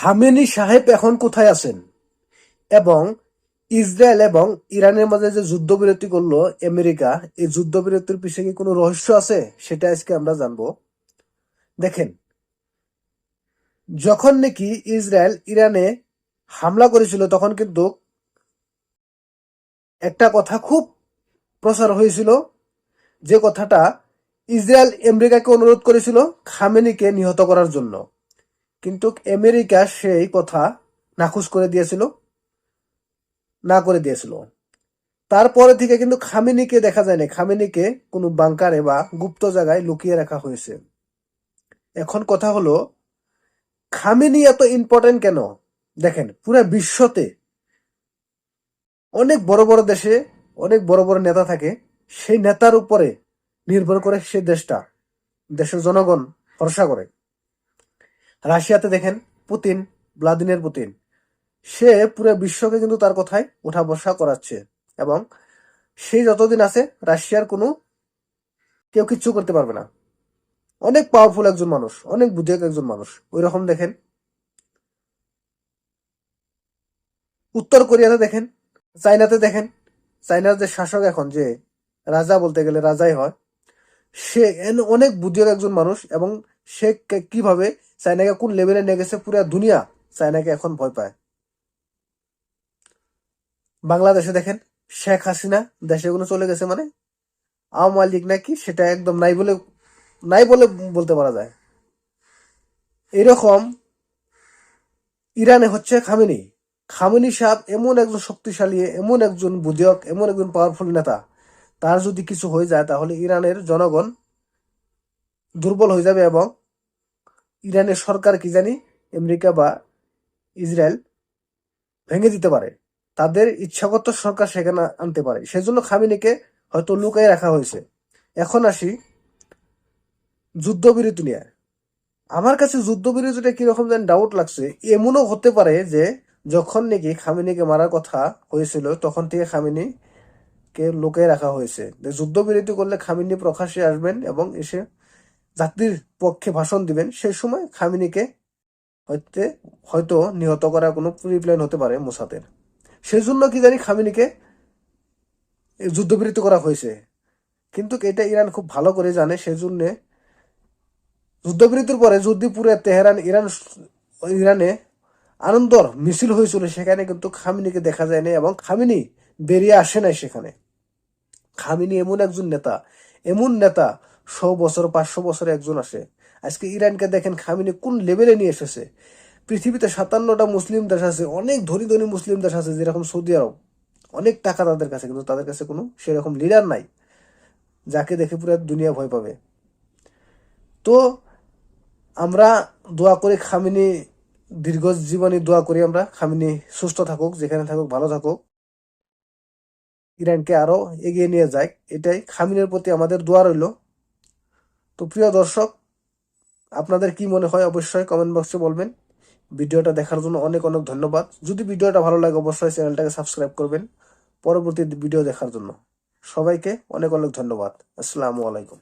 Khamenei সাহেব এখন কোথায় আছেন এবং ইসরায়েল এবং ইরানের মাঝে যে যুদ্ধবিরতি করলো আমেরিকা, এই যুদ্ধবিরতির পিছনে কি কোনো রহস্য আছে সেটা আজকে আমরা জানবো। দেখেন, যখন নাকি ইসরায়েল ইরানে হামলা করেছিল তখন কিন্তু একটা কথা খুব প্রচার হয়েছিল, যে কথাটা ইসরায়েল আমেরিকাকে অনুরোধ করেছিল খামেনিকে নিহত করার জন্য, কিন্তু আমেরিকা সেই কথা নাকচ করে দিয়েছিল, না করে দিয়েছিল। তারপরে থেকে কিন্তু খামেনিকে দেখা যায় না, খামেনিকে কোনো বাংকারে বা গুপ্ত জায়গায় লুকিয়ে রাখা হয়েছে। এখন কথা হলো, খামেনি এত ইম্পর্টেন্ট কেন? দেখেন, পুরো বিশ্বতে অনেক বড় বড় দেশে অনেক বড় বড় নেতা থাকে, সেই নেতার উপরে নির্ভর করে সেই দেশটা, দেশের জনগণ ভরসা করে। রাশিয়াতে দেখেন পুতিন, ভ্লাদিমির পুতিন, সে পুরো বিশ্বকে কিন্তু তার কথায় উঠা বসা করাচ্ছে, এবং সেই যতদিন আছে রাশিয়ার কোনো কেউ কিচ্ছু করতে পারবে না। অনেক পাওয়ারফুল একজন মানুষ, অনেক বুদ্ধিক একজন মানুষ। ওই রকম দেখেন উত্তর কোরিয়াতে, দেখেন চায়নাতে, দেখেন চায়নার যে শাসক এখন, যে রাজা বলতে গেলে রাজাই হয়, সে অনেক বুদ্ধিক একজন মানুষ, এবং সে কিভাবে চায়নাকে কোন লেভেলে নিয়ে গেছে, পুরো দুনিয়া চায়নাকে এখন ভয় পায়। বাংলাদেশে দেখেন শেখ হাসিনা দেশে কোনো চলে গেছে, মানে আওয়ামী লীগ নাকি সেটা একদম নাই বলে বলতে পারা যায়। এরকম ইরানে হচ্ছে খামেনি। খামেনি সাহেব এমন একজন শক্তিশালী, এমন একজন বুদ্ধিক, এমন একজন পাওয়ারফুল নেতা, তার যদি কিছু হয়ে যায় তাহলে ইরানের জনগণ দুর্বল হয়ে যাবে, এবং ইরানের সরকার কি জানি আমেরিকা বা ইসরায়েল ভেঙে দিতে পারে, তাদের ইচ্ছাগত সরকার সেখানে আনতে পারে। সেজন্য খামেনিকে হয়তো লুকাই রাখা হয়েছে। এখন আসি যুদ্ধবিরতি নিয়ে। আমার কাছে যুদ্ধবিরতিটা কিরকম যেন ডাউট লাগছে। এমনও হতে পারে যে যখন নাকি খামেনিকে মারার কথা হয়েছিল তখন থেকে খামেনিকে লুকিয়ে রাখা হয়েছে, যে যুদ্ধবিরতি করলে খামেনি প্রকাশ্যে আসবেন এবং এসে জাতির পক্ষে ভাষণ দিবেন, সেই সময় খামেনিকে হয়তো হয়তো নিহত করার কোনো প্রিপ্ল্যান হতে পারে মোসাদের। সেই জন্য কি জানি খামেনিকে যুদ্ধবিরতি করা হয়েছে, কিন্তু এটা ইরান খুব ভালো করে জানে। সেজন্য যুদ্ধবিরতির পরে যদি পুরো তেহরান ইরানে আনন্দর মিছিল হয়েছিল, সেখানে কিন্তু খামেনিকে দেখা যায় না, এবং খামেনি বেরিয়ে আসে নাই সেখানে। খামেনি এমন একজন নেতা, এমন নেতা 100 বছর 500 বছরে একজন আসে। আজকে ইরানকে দেখেন খামেনি কোন লেভেলে নিয়ে এসেছে। পৃথিবীতে 57টা মুসলিম দেশ আছে, অনেক ধনী ধনী মুসলিম দেশ আছে, যেরকম সৌদি আরব, অনেক টাকা তাদের কাছে, কিন্তু তাদের কাছে কোনো সেরকম লিডার নাই যাকে দেখে পুরো দুনিয়া ভয় পাবে। তো আমরা দোয়া করি খামেনি দীর্ঘ জীবনী, দোয়া করি আমরা খামেনি সুস্থ থাকুক, যেখানে থাকুক ভালো থাকুক, ইরানকে আরো এগিয়ে নিয়ে যায়, এটাই খামেনির প্রতি আমাদের দোয়া রইল। তো প্রিয় দর্শক, আপনাদের কি মনে হয় অবশ্যই কমেন্ট বক্সে বলবেন। ভিডিওটা দেখার জন্য অনেক অনেক ধন্যবাদ। যদি ভিডিওটা ভালো লাগে অবশ্যই চ্যানেলটাকে সাবস্ক্রাইব করবেন পরবর্তী ভিডিও দেখার জন্য। সবাইকে অনেক অনেক ধন্যবাদ। আসসালামু আলাইকুম।